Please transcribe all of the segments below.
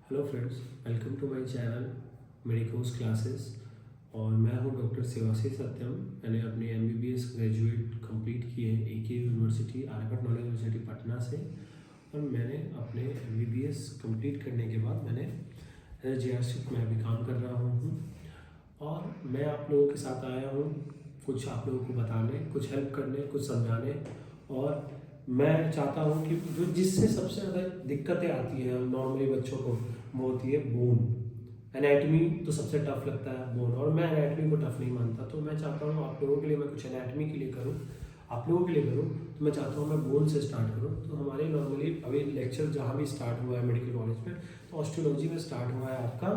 Hello friends, welcome to my channel medicos classes. और मैं हूं डॉक्टर शिवाशी सत्यम। मैंने अपनी एमबीबीएस ग्रेजुएट कंप्लीट की है AK university, Aryabhatta knowledge university Patna से। और मैंने अपने एमबीबीएस कंप्लीट करने के बाद मैंने JRC में अभी काम कर रहा हूं। और मैं आप लोगों के साथ आया हूं कुछ आप लोगों को बताने, कुछ हेल्प करने, कुछ समझाने। और मैं चाहता हूं कि जो जिससे सबसे ज़्यादा दिक्कतें आती हैं नॉर्मली बच्चों को, वो होती है बोन। एनाटमी तो सबसे टफ लगता है बोन, और मैं एनाटमी को टफ नहीं मानता। तो मैं चाहता हूँ आप लोगों के लिए मैं कुछ एनाटमी के लिए करूँ, आप लोगों के लिए करूँ। तो मैं चाहता हूँ मैं बोन से स्टार्ट करूँ। तो हमारे नॉर्मली अभी लेक्चर जहाँ भी स्टार्ट हुआ है मेडिकल कॉलेज में, तो ऑस्टियोलॉजी में स्टार्ट हुआ है आपका।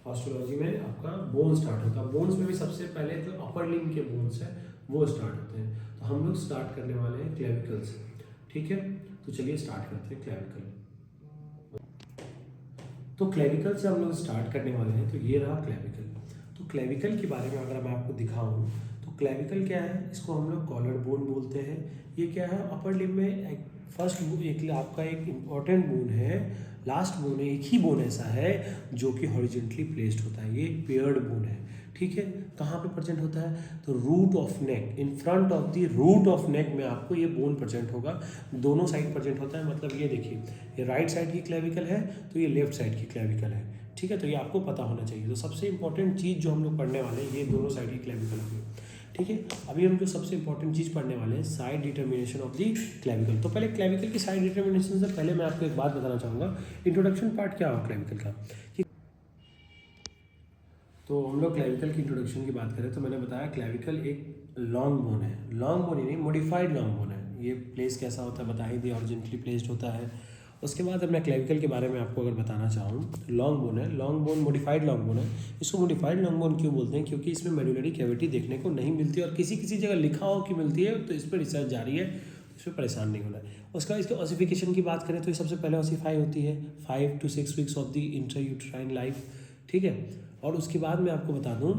ऑस्ट्रोलॉजी में आपका बोन स्टार्ट होता है। बोन्स में भी सबसे पहले जो अपर लिम्ब के बोन्स हैं वो स्टार्ट होते हैं। तो हम लोग स्टार्ट करने वाले हैं क्लेविकल से। ठीक है, तो चलिए स्टार्ट करते हैं क्लेविकल। तो क्लेविकल से हम लोग स्टार्ट करने वाले हैं। तो ये रहा क्लेविकल। तो क्लेविकल के बारे में अगर मैं आपको दिखाऊं, तो क्लेविकल क्या है, इसको हम लोग कॉलर बोन बोलते हैं। ये क्या है, अपर लिम्ब में एक फर्स्ट एक आपका एक इम्पॉर्टेंट बोन है, लास्ट बोन है। एक ही बोन ऐसा है जो कि हॉरिजेंटली प्लेस्ड होता है। ये एक पेयर्ड बोन है। ठीक है, कहाँ पे प्रेजेंट होता है, तो root of neck, in front of the root of neck में आपको ये बोन प्रेजेंट होगा। दोनों साइड प्रेजेंट होता है। मतलब ये देखिए, ये राइट साइड की क्लेविकल है, तो ये लेफ्ट साइड की क्लेविकल है। ठीक है, तो ये आपको पता होना चाहिए। तो सबसे इंपॉर्टेंट चीज़ जो हम लोग पढ़ने वाले हैं, ये दोनों साइड की क्लेविकल होगी। ठीक है, अभी हम जो सबसे इंपॉर्टेंट चीज़ पढ़ने वाले हैं, side determination of the clavicle. तो पहले क्लेविकल की साइड डिटर्मिनेशन से पहले मैं आपको एक बात बताना चाहूँगा, इंट्रोडक्शन पार्ट क्या होगा क्लेविकल का। तो हम लोग क्लेविकल की इंट्रोडक्शन की बात करें, तो मैंने बताया क्लेविकल एक लॉन्ग बोन है। लॉन्ग बोन ही नहीं, मॉडिफाइड लॉन्ग बोन है। ये प्लेस कैसा होता है बता ही दिया, हॉरिजॉन्टली प्लेस्ड होता है। उसके बाद अब मैं क्लेविकल के बारे में आपको अगर बताना चाहूँ, तो लॉन्ग बोन है, long bone modified long bone है। इसको मॉडिफाइड लॉन्ग बोन क्यों बोलते हैं, क्योंकि इसमें मेडुलरी कैविटी देखने को नहीं मिलती, और किसी किसी जगह लिखा हो कि मिलती है, तो इस पर रिसर्च जारी है, इस पर परेशान नहीं होना है। उसका इसके ऑसिफिकेशन की बात करें, तो ये सबसे पहले ऑसिफाई होती है 5 to 6 weeks of the intrauterine life. ठीक है, और उसके बाद मैं आपको बता दूं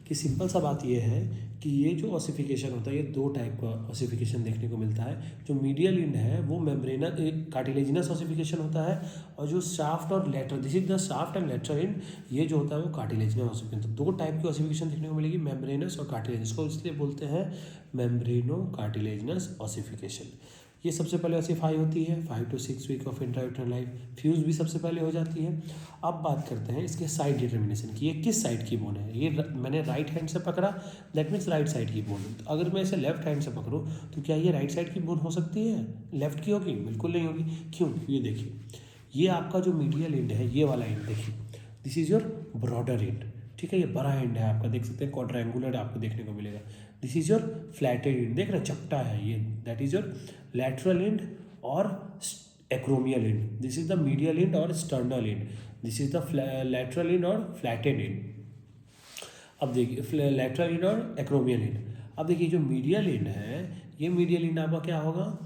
कि सिंपल सा बात ये है कि ये जो ऑसिफिकेशन होता है, ये दो टाइप का ऑसिफिकेशन देखने को मिलता है। जो मीडियल इंड है वो मेम्ब्रेना कार्टिलेजिनस ऑसिफिकेशन होता है, और जो शाफ्ट और lateral, this is the shaft and lateral end, ये जो होता है वो कार्टिलेजिनस ऑसिफिकेशन। तो दो टाइप की ऑसिफिकेशन देखने को मिलेगी, मेम्ब्रेनस और कार्टिलेजिनस, को इसलिए बोलते हैं मेम्ब्रेनो कार्टिलेजिनस ऑसिफिकेशन। ये सबसे पहले ऑसिफाई होती है 5 to 6 week of intrauterine life. Fuse भी सबसे पहले हो जाती है। अब बात करते हैं इसके साइड डिटर्मिनेशन की। ये किस साइड की बोन है, ये मैंने राइट हैंड से पकड़ा, दैट मीन्स राइट साइड की बोन। तो अगर मैं इसे लेफ्ट हैंड से पकड़ूँ, तो क्या ये राइट साइड की बोन हो सकती है, लेफ्ट की होगी? बिल्कुल नहीं होगी। क्यों, ये देखिए, ये आपका जो मीडियल एंड है, ये वाला एंड देखिए, this is your broader and. ठीक है, ये बड़ा एंड है आपका, देख सकते हैं क्वाड्रेंगुलर आपको देखने को मिलेगा। This is your flatted end, देख रहे चपटा है ये, that is your lateral end और acromial end. This is the medial end और sternal end. This is the lateral end और फ्लैटेड एंड। अब देखिए, लैटरल एंड और एक्रोमियल एंड। अब देखिए, जो मीडियल एंड है, ये मीडियल एंड आपका क्या होगा,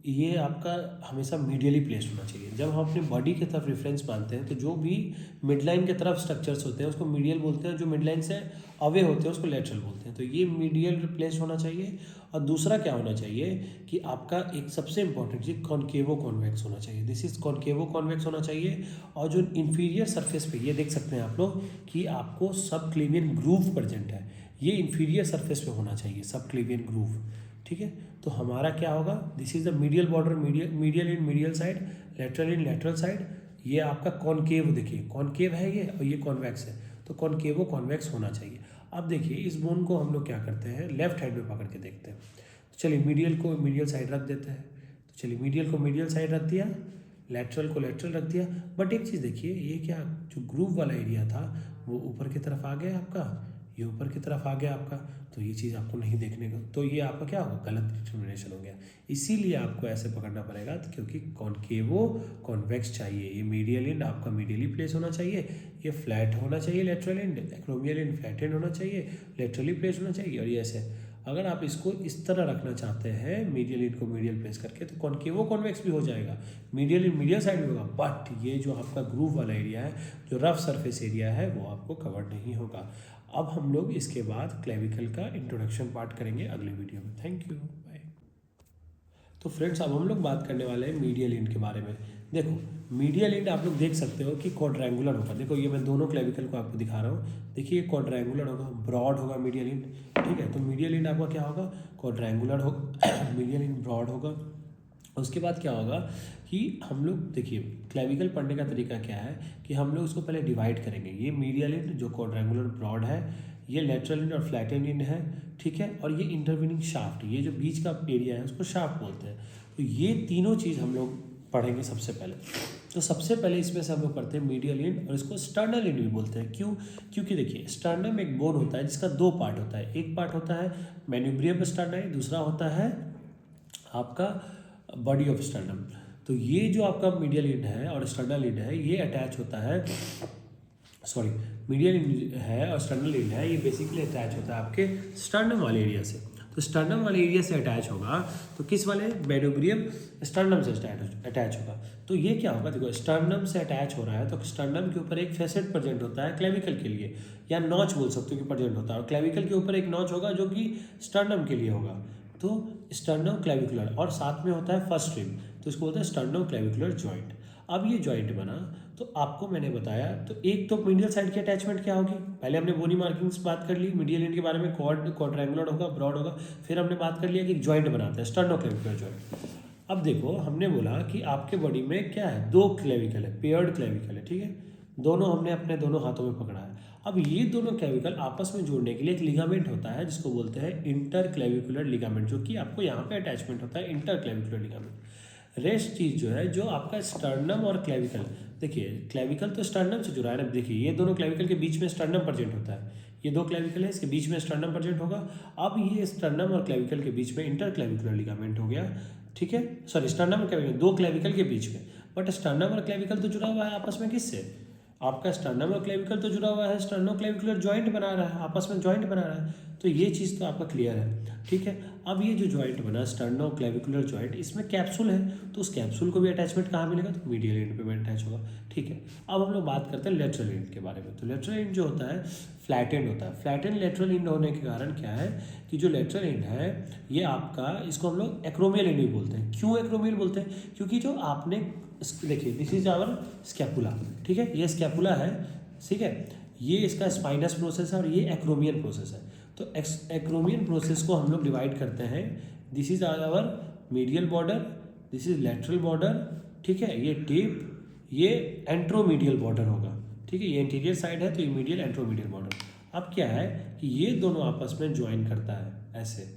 ये आपका हमेशा मीडियली प्लेस्ड होना चाहिए। जब हम अपने बॉडी की तरफ रेफरेंस मानते हैं, तो जो भी मिडलाइन की तरफ स्ट्रक्चर्स होते हैं उसको मीडियल बोलते हैं, जो मिडलाइन से अवे होते हैं उसको लेटरल बोलते हैं। तो ये मीडियल प्लेस्ड होना चाहिए। और दूसरा क्या होना चाहिए कि आपका एक सबसे इंपॉर्टेंट चीज़ कॉन्केवो कॉन्वेक्स होना चाहिए। दिस इज कॉन्केवो कॉन्वेक्स होना चाहिए। और जो इंफीरियर सरफेस पे, ये देख सकते हैं आप लोग कि आपको सब क्लेवियन ग्रूव प्रेजेंट है, ये इंफीरियर सरफेस पे होना चाहिए सब क्लेवियन ग्रूव। ठीक है, तो हमारा क्या होगा, this is the medial border, medial in medial side, lateral in lateral side. ये आपका कॉनकेव, देखिए कॉनकेव है ये, और ये कॉन्वेक्स है, तो कॉनकेवो कॉन्वेक्स होना चाहिए। अब देखिए, इस बोन को हम लोग क्या करते हैं, लेफ्ट हैंड में पकड़ के देखते हैं। तो चलिए मीडियल को मीडियल साइड रख देते हैं। तो चलिए मीडियल को मीडियल साइड रख दिया, लेटरल को लेटरल रख दिया। बट एक चीज़ देखिए, ये क्या, जो ग्रूव वाला एरिया था वो ऊपर की तरफ आ गया आपका, ये ऊपर की तरफ आ गया आपका। तो ये चीज़ आपको नहीं देखने को, तो ये आपका क्या होगा, गलत डिटर्मिनेशन हो गया। इसीलिए आपको ऐसे पकड़ना पड़ेगा, तो क्योंकि कॉनकेवो कॉन्वेक्स चाहिए। ये मीडियल एंड आपका मीडियली प्लेस होना चाहिए, ये फ्लैट होना चाहिए lateral and, acromial end flat and होना चाहिए, लेटरली प्लेस होना चाहिए। और ये ऐसे अगर आप इसको इस तरह रखना चाहते हैं, मीडियल एंड को मीडियल प्लेस करके, तो कॉनकेवो कॉन्वेक्स भी हो जाएगा, मीडियल एंड मीडियल साइड भी होगा। बट ये जो आपका ग्रूव वाला एरिया है, जो रफ सरफेस एरिया है, वो आपको कवर नहीं होगा। अब हम लोग इसके बाद क्लेविकल का इंट्रोडक्शन पार्ट करेंगे अगले वीडियो में। Thank you, bye. तो फ्रेंड्स अब हम लोग बात करने वाले हैं मीडियल एंड के बारे में। देखो मीडियल एंड आप लोग देख सकते हो कि क्वाड्रेंगुलर होगा। देखो ये मैं दोनों क्लेविकल को आपको दिखा रहा हूँ। देखिए क्वाड्रेंगुलर होगा, ब्रॉड होगा मीडियल एंड, ठीक है। तो मीडियल एंड आपका क्या होगा, क्वाड्रेंगुलर होगा, मीडियल एंड ब्रॉड होगा। उसके बाद क्या होगा कि हम लोग देखिए क्लेविकल पढ़ने का तरीका क्या है कि हम लोग उसको पहले डिवाइड करेंगे। ये मीडियल एंड जो क्वाड्रेंगुलर ब्रॉड है, ये लेटरल एंड और फ्लैटेंड एंड है, ठीक है। और ये इंटरवीनिंग शाफ्ट, ये जो बीच का एरिया है उसको शाफ्ट बोलते हैं। तो ये तीनों चीज़ हम लोग पढ़ेंगे सबसे पहले। तो सबसे पहले इसमें से हम लोग पढ़ते हैं मीडियल एंड, और इसको स्टर्नल एंड भी बोलते हैं। क्यों? क्योंकि देखिए स्टर्नम एक बोन होता है जिसका दो पार्ट होता है। एक पार्ट होता है मैन्यूब्रियम स्टर्नम, दूसरा होता है आपका बॉडी ऑफ स्टर्नम। तो ये जो आपका मीडियल एंड है और स्टर्नल एंड है ये अटैच होता है, सॉरी मीडियल एंड है और स्टर्नल एंड है, ये बेसिकली अटैच होता है आपके स्टर्नम वाले एरिया से। तो स्टर्नम वाले एरिया से अटैच होगा तो किस वाले, मैन्यूब्रियम स्टर्नम से अटैच होगा। तो ये क्या होगा, देखो स्टर्नम से अटैच हो रहा है तो स्टर्नम के ऊपर एक फेसेट प्रेजेंट होता है क्लेविकल के लिए, या नॉच बोल सकते हो कि प्रेजेंट होता है, और क्लेविकल के ऊपर एक नॉच होगा जो कि स्टर्नम के लिए होगा। तो स्टर्नो क्लेविकुलर, और साथ में होता है फर्स्ट रिब, तो इसको बोलते हैं स्टर्नो क्लेविकुलर जॉइंट। अब ये जॉइंट बना तो आपको मैंने बताया, तो एक तो मीडियल साइड की अटैचमेंट क्या होगी, पहले हमने बोनी मार्किंग्स बात कर ली मीडियल एंड के बारे में, क्वाड्रेंगुलर होगा, ब्रॉड होगा। फिर हमने बात कर लिया कि जॉइंट बनाते हैं स्टर्नो क्लेविकुलर जॉइंट। अब देखो हमने बोला कि आपके बॉडी में क्या है, दो क्लेविकल है, पेयर्ड क्लेविकल है, ठीक है। दोनों हमने अपने दोनों हाथों में पकड़ा है। अब ये दोनों क्लेविकल आपस में जोड़ने के लिए एक लिगामेंट होता है जिसको बोलते हैं इंटर क्लेविकुलर लिगामेंट, जो कि आपको यहाँ पे अटैचमेंट होता है इंटर क्लेविकुलर लिगामेंट। रेस्ट चीज़ जो है जो आपका स्टर्नम और क्लेविकल, देखिए क्लेविकल तो स्टर्नम से जुड़ा है ना, देखिए ये दोनों क्लेविकल के बीच में स्टर्नम प्रेजेंट होता है, ये दो क्लेविकल है इसके बीच में स्टर्नम प्रेजेंट होगा। अब ये स्टर्नम और क्लेविकल के बीच में इंटर क्लेविकुलर लिगामेंट हो गया, ठीक है। सॉरी स्टर्नम और क्लेविकल, दो क्लेविकल के बीच में, बट स्टर्नम और क्लेविकल तो जुड़ा हुआ है आपस में किससे, आपका स्टर्नम और क्लेविकल तो जुड़ा हुआ है, स्टर्नो क्लेविकुलर जॉइंट बना रहा है, आपस में जॉइंट बना रहा है। तो ये चीज़ तो आपका क्लियर है, ठीक है। अब ये जो जॉइंट बना स्टर्नो क्लेविकुलर जॉइंट, इसमें कैप्सूल है, तो उस कैप्सूल को भी अटैचमेंट कहाँ मिलेगा, तो मीडियल एंड पे भी अटैच होगा, ठीक है। अब हम लोग बात करते हैं लेटरल एंड के बारे में। तो लेटरल एंड जो होता है फ्लैट एंड होता है। फ्लैट एंड लेटरल एंड होने के कारण क्या है कि जो लेटरल एंड है ये आपका, इसको हम लोग एक्रोमियल एंड भी बोलते हैं। क्यों एक्रोमियल बोलते हैं, क्योंकि जो आपने देखिए दिस इज आवर स्कैपुला, ठीक है, ये स्कैपुला है, ठीक है, ये इसका स्पाइनस प्रोसेस है और ये एक्रोमियल प्रोसेस है। तो एक्रोमियल प्रोसेस को हम लोग डिवाइड करते हैं, this is our medial border, this is lateral border, ठीक है, ये टिप, ये एंट्रोमीडियल बॉर्डर होगा, ठीक है, ये इंटीरियर साइड है तो ये मीडियल एंट्रोमीडियल बॉर्डर। अब क्या है कि ये दोनों आपस में ज्वाइन करता है ऐसे,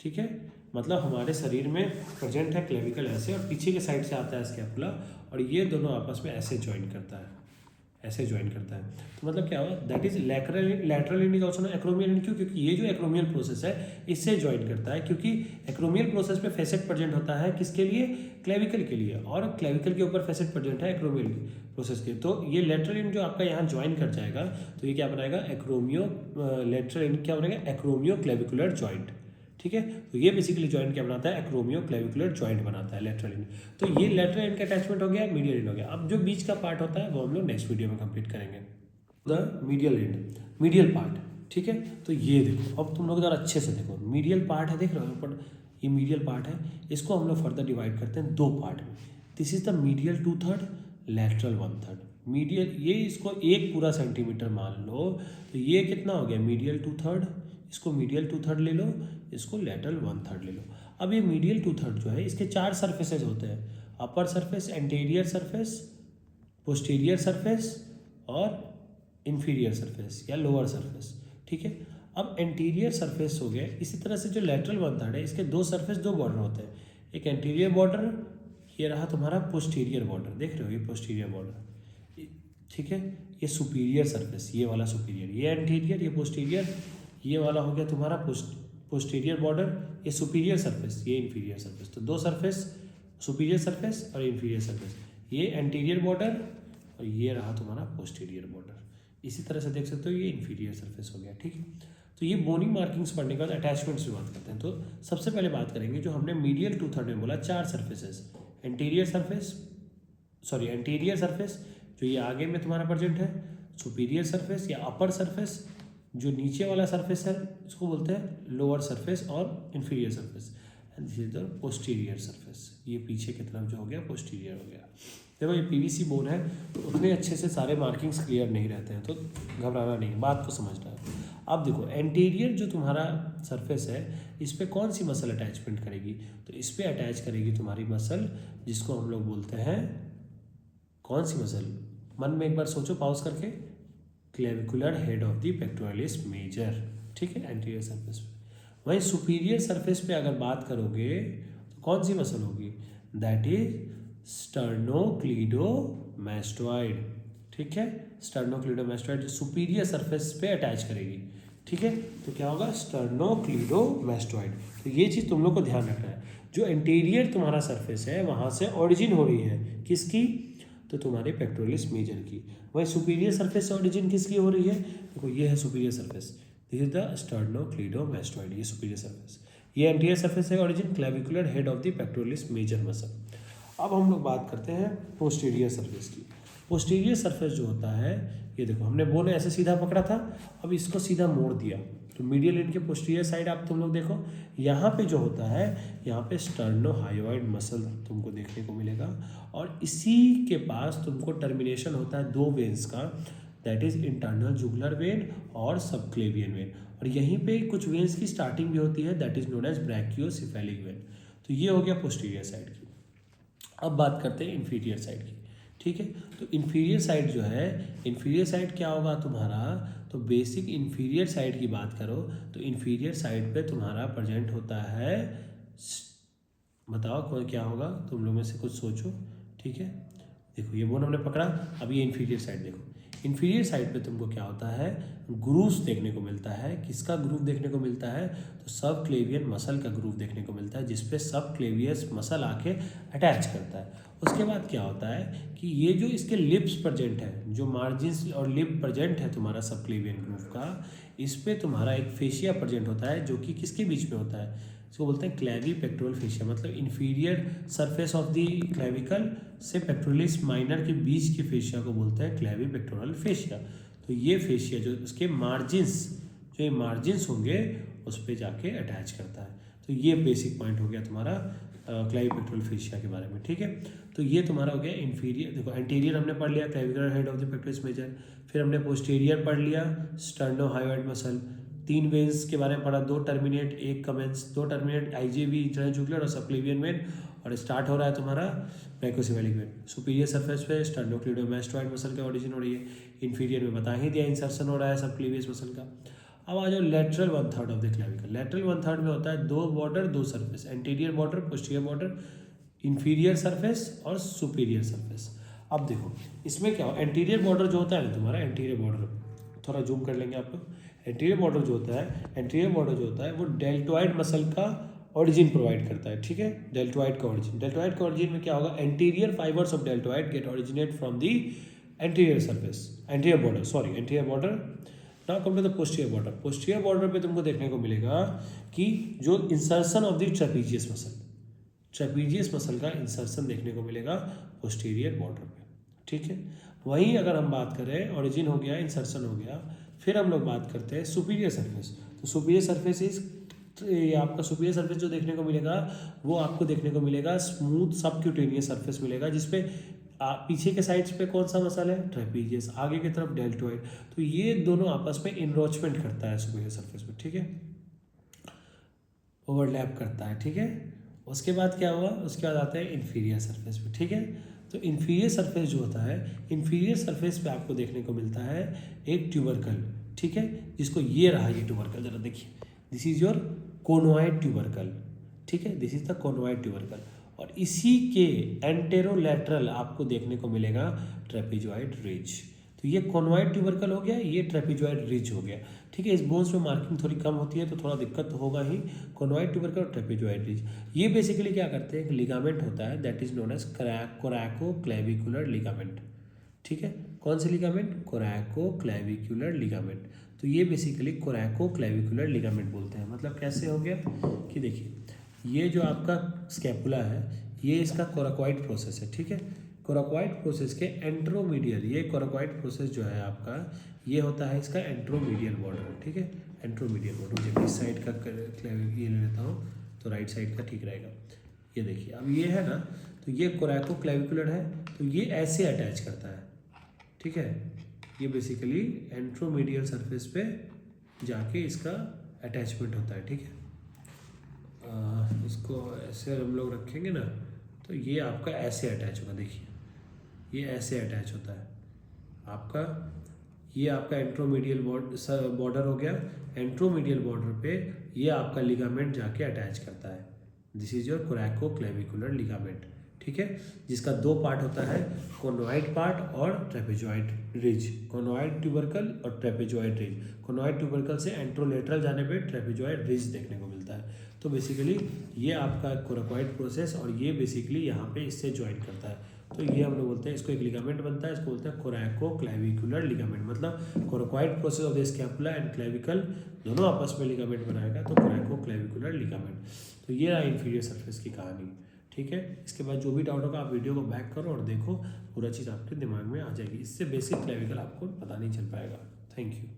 ठीक है, मतलब हमारे शरीर में प्रेजेंट है क्लेविकल ऐसे और पीछे के साइड से आता है स्कैपुला, और ये दोनों आपस में ऐसे ज्वाइन करता है, ऐसे ज्वाइन करता है। तो मतलब क्या हुआ, that is lateral and is also known acromial end. क्यों? क्योंकि ये जो एक्रोमियल प्रोसेस है इससे ज्वाइन करता है, क्योंकि एक्रोमियल प्रोसेस में फेसेट प्रेजेंट होता है किसके लिए, क्लेविकल के लिए, और क्लेविकल के ऊपर फेसेट प्रेजेंट है एक्रोमियल प्रोसेस के। तो ये लेटरल एंड जो आपका यहाँ ज्वाइन कर जाएगा तो ये क्या बनाएगा, एक्रोमियो लेटरल एंड क्या बनेगा, एक्रोमियो क्लेविकुलर जॉइंट, ठीक है। तो ये बेसिकली जॉइंट क्या बनाता है, एक्रोमियो क्लेविकुलर जॉइंट बनाता है लेटरल एंड। तो ये लेटरल एंड का अटैचमेंट हो गया, मीडियल एंड हो गया। अब जो बीच का पार्ट होता है वो हम लोग नेक्स्ट वीडियो में कंप्लीट करेंगे, the medial and, medial part, ठीक है। तो ये देखो अब तुम लोग जरा अच्छे से देखो, मीडियल पार्ट है, देख रहे हो ऊपर ये मीडियल पार्ट है, इसको हम लोग फर्दर डिवाइड करते हैं दो पार्ट में। This is the medial 2/3, lateral 1/3। Medial ये इसको एक पूरा सेंटीमीटर मान लो, तो ये कितना हो गया, मीडियल 2/3, इसको मीडियल 2/3 ले लो, इसको लेटरल 1/3 ले लो। अब ये मीडियल 2/3 जो है इसके चार सरफेसेज होते हैं, upper surface, anterior surface, posterior surface और इंफीरियर सरफेस या लोअर सरफेस, ठीक है। अब एंटीरियर सरफेस हो गया, इसी तरह से जो लेटरल 1/3 है इसके दो सरफेस, दो बॉर्डर होते हैं, एक एंटीरियर बॉर्डर, ये रहा तुम्हारा पोस्टीरियर बॉर्डर, देख रहे हो ये पोस्टीरियर बॉर्डर, ठीक है, ये सुपीरियर सरफेस, ये वाला सुपीरियर, ये एंटीरियर, ये पोस्टीरियर, ये वाला हो गया तुम्हारा पोस्टीरियर बॉर्डर, ये सुपीरियर सरफेस, ये इंफीरियर सरफेस। तो दो सरफेस, सुपीरियर सरफेस और इंफीरियर सरफेस, ये एंटीरियर बॉर्डर और ये रहा तुम्हारा पोस्टीरियर बॉर्डर। इसी तरह से देख सकते हो ये इंफीरियर सरफेस हो गया, ठीक है। तो ये बोनी मार्किंग्स पढ़ने के बाद अटैचमेंट्स की बात करते हैं। तो सबसे पहले बात करेंगे जो हमने मीडियल 2/3 में बोला, चार surfaces, anterior surface, sorry anterior surface जो ये आगे में तुम्हारा प्रेजेंट है, सुपीरियर सरफेस या अपर सरफेस, जो नीचे वाला सरफेस है इसको बोलते हैं लोअर सरफेस और inferior surface. And this is the posterior surface. ये पीछे की तरफ जो हो गया पोस्टीरियर हो गया। देखो ये पीवीसी बोन है तो उतने अच्छे से सारे मार्किंग्स क्लियर नहीं रहते हैं, तो घबराना नहीं है, बात को समझना है। अब देखो एंटीरियर जो तुम्हारा सरफेस है इस पर कौन सी मसल अटैचमेंट करेगी, तो इस पर अटैच करेगी तुम्हारी मसल जिसको हम लोग बोलते हैं, कौन सी मसल, मन में एक बार सोचो पॉज करके, clavicular head of the pectoralis major, ठीक है, एंटीरियर सरफेस पे। वहीं सुपीरियर सरफेस पे अगर बात करोगे तो कौन सी मसल होगी, दैट इज स्टर्नोक्लीडोमास्टोइड, ठीक है, स्टर्नोक्लीडोमास्टोइड जो सुपीरियर सरफेस पे अटैच करेगी, ठीक है, तो क्या होगा स्टर्नोक्लीडोमास्टोइड। तो ये चीज़ तुम लोग को ध्यान रखना है, जो एंटीरियर तुम्हारा सरफेस है वहाँ से ओरिजिन हो रही है किसकी, तो तुम्हारे पेक्टोरलिस मेजर की। वहीं सुपीरियर सरफेस से ओरिजिन किसकी हो रही है, देखो ये है superior surface, this is the sternocleidomastoid, ये सुपीरियर सरफेस, ये एंटीरियर सरफेस है origin, clavicular head of the pectoralis major muscle. अब हम लोग बात करते हैं पोस्टीरियर सरफेस की। पोस्टीरियर सरफेस जो होता है, ये देखो हमने बोन ऐसे सीधा पकड़ा था, अब इसको सीधा मोड़ दिया, तो मीडियल एंड के पोस्टीरियर साइड आप तुम लोग देखो, यहाँ पे जो होता है यहाँ पे स्टर्नोहायोइड मसल तुमको देखने को मिलेगा, और इसी के पास तुमको टर्मिनेशन होता है दो वेन्स का, that is internal jugular vein और सबक्लेवियन वेन, और यहीं पे कुछ वेन्स की स्टार्टिंग भी होती है, that is known as brachiocephalic vein. तो ये हो गया पोस्टीरियर साइड की। अब बात करते हैं इन्फीरियर साइड की, ठीक है। तो इन्फीरियर साइड जो है, इन्फीरियर साइड क्या होगा तुम्हारा, तो बेसिक इन्फीरियर साइड की बात करो तो इन्फीरियर साइड पे तुम्हारा प्रेजेंट होता है, बताओ कौन क्या होगा, तुम लोग में से कुछ सोचो, ठीक है। देखो ये बोन हमने पकड़ा, अब ये इन्फीरियर साइड देखो, इन्फीरियर साइड पे तुमको क्या होता है, ग्रूव्स देखने को मिलता है, किसका ग्रूव देखने को मिलता है, तो सब क्लेवियन मसल का ग्रूव देखने को मिलता है, जिसपे सब क्लेवियस मसल आके अटैच करता है। उसके बाद क्या होता है कि ये जो इसके लिप्स प्रेजेंट है, जो मार्जिन्स और लिप प्रेजेंट है तुम्हारा सब क्लेवियन ग्रूव का, इस पे तुम्हारा एक फेशिया प्रेजेंट होता है, जो कि किसके बीच में होता है, इसको बोलते हैं क्लेवी पेक्टोरल फेशिया, मतलब inferior surface of the clavicle से पेक्टोरलिस माइनर के बीच के फेशिया को बोलते हैं क्लेवी पेक्टोरल फेशिया। तो ये फेशिया जो उसके मार्जिन्स, जो ये मार्जिन्स होंगे उस पर जाके अटैच करता है। तो ये बेसिक पॉइंट हो गया तुम्हारा क्लेवी पेक्टोरल फेशिया के बारे में, ठीक है। तो ये तुम्हारा हो गया इन्फीरियर। देखो एंटीरियर हमने पढ़ लिया clavicular head of the pectoralis major, फिर हमने पोस्टीरियर पढ़ लिया स्टर्नोहायोइड मसल, 3 वेन्स के बारे में पढ़ा, 2 terminate 1 commence, 2 terminate IJV internal jugular और सबक्लेवियन वेन, और स्टार्ट हो रहा है तुम्हारा ब्रैकियोसेफेलिक वेन। सुपीरियर सरफेस पे स्टर्नोक्लीडोमास्टोइड मसल का ऑरिजिन हो रही है, इन्फीरियर में बता ही दिया इंसर्शन हो रहा है सबक्लेवियस मसल का। अब आ जाओ lateral 1/3 of the clavicle. Lateral 1/3 में होता है 2 border 2 surface, anterior border posterior border, inferior surface और सुपीरियर सरफेस। अब देखो इसमें क्या हो, एंटीरियर बॉर्डर जो होता है ना तुम्हारा, एंटीरियर बॉर्डर थोड़ा जूम कर लेंगे आप लोग, एंटीरियर बॉर्डर जो होता है, एंटीरियर बॉर्डर जो होता है वो डेल्टोइड मसल का ऑरिजिन प्रोवाइड करता है, ठीक है, डेल्टोइड का ऑरिजिन। डेल्टोइड का ऑरिजिन में क्या होगा, anterior fibres of deltoid get originate from the anterior surface, anterior border, sorry anterior border. Now come to the posterior border. Posterior border पे तुमको देखने को मिलेगा कि जो insertion of the trapezius muscle, trapezius muscle का इंसर्शन देखने को मिलेगा पोस्टीरियर बॉर्डर पे, ठीक है। वहीं अगर हम बात करें ऑरिजिन हो गया, इंसर्शन हो गया, फिर हम लोग बात करते हैं सुपीरियर सरफेस। तो सुपीरियर सरफेस इज, ये आपका सुपीरियर सरफेस जो देखने को मिलेगा वो आपको देखने को मिलेगा स्मूथ सबक्यूटेनियस सरफेस मिलेगा, जिसपे पीछे के साइड्स पे कौन सा मसल है, ट्रेपीजियस, आगे की तरफ डेल्टोइड। तो ये दोनों आपस में इनरोचमेंट करता है सुपीरियर सरफेस में, ठीक है, ओवरलैप करता है, ठीक है। उसके बाद क्या हुआ, उसके बाद आता है इन्फीरियर सरफेस पे, ठीक है। तो इन्फीरियर सरफेस जो होता है, इन्फीरियर सरफेस पे आपको देखने को मिलता है एक ट्यूबरकल, ठीक है, जिसको ये रहा, ये ट्यूबरकल जरा देखिए, this is your conoid tubercle, ठीक है, this is the conoid tubercle. और इसी के एंटेरोलैटरल आपको देखने को मिलेगा ट्रेपेजॉइड रिज। तो ये कोनोइड ट्यूबरकल हो गया, ये ट्रेपेजॉइड रिज हो गया, ठीक है। इस बोन्स में मार्किंग थोड़ी कम होती है तो थोड़ा दिक्कत तो होगा ही। कोनोइड ट्यूबरकल और ट्रेपेजॉइड रिज ये बेसिकली क्या करते हैं, लिगामेंट होता है that is known as coracoclavicular ligament, ठीक है। कौन से लिगामेंट, कोरैको क्लेविकुलर लिगामेंट। तो ये बेसिकली कोरैको क्लेविकुलर लिगामेंट बोलते हैं। मतलब कैसे हो गया कि देखिए ये जो आपका स्कैपुला है ये इसका कोराकॉइड प्रोसेस है, ठीक है। कोराकॉइड प्रोसेस के एंट्रोमीडियल, ये कोराकॉइड प्रोसेस जो है आपका ये होता है इसका एंट्रोमीडियल बॉर्डर, ठीक है, एंट्रोमीडियल बॉर्डर। मुझे इस साइड का ये ले लेता हूँ, तो राइट साइड का ठीक रहेगा। ये देखिए अब ये है ना, तो ये कोरैकोक्लेविकुलर है, तो ये ऐसे अटैच करता है, ठीक है। ये बेसिकली एंट्रोमीडियल सरफेस पे जाके इसका अटैचमेंट होता है, ठीक है। इसको ऐसे हम लोग रखेंगे ना, तो ये आपका ऐसे अटैच होगा, देखिए ये ऐसे अटैच होता है आपका। ये आपका एंट्रोमीडियल बॉर्डर हो गया। एंट्रोमीडियल बॉर्डर पे ये आपका लिगामेंट जाके अटैच करता है। दिस इज योर कोरैकोक्लेविकुलर लिगामेंट, ठीक है, जिसका दो पार्ट होता है, कोनोइड पार्ट और ट्रेपेजॉइड रिज। कोनोइड ट्यूबरकल और ट्रेपेजॉइड रिज। कोनोइड ट्यूबरकल से एंट्रोलेटरल जाने पे ट्रेपेजॉइड रिज देखने को मिलता है। तो बेसिकली ये आपका कोरकोइड प्रोसेस, और ये बेसिकली यहाँ पे इससे ज्वाइन करता है। तो ये हम लोग बोलते हैं, इसको एक लिगामेंट बनता है, इसको बोलते हैं कोरैकोक्लेविकुलर लिगामेंट। मतलब coracoid process of the scapula and clavicle दोनों आपस में लिगामेंट बनाएगा, तो कोरैकोक्लेविकुलर लिगामेंट। तो ये रहा इंफीरियर सरफेस की कहानी, ठीक है। इसके बाद जो भी डाउट होगा आप वीडियो को बैक करो और देखो, पूरा चीज़ आपके दिमाग में आ जाएगी। इससे बेसिक क्लेविकल आपको पता नहीं चल पाएगा। Thank you.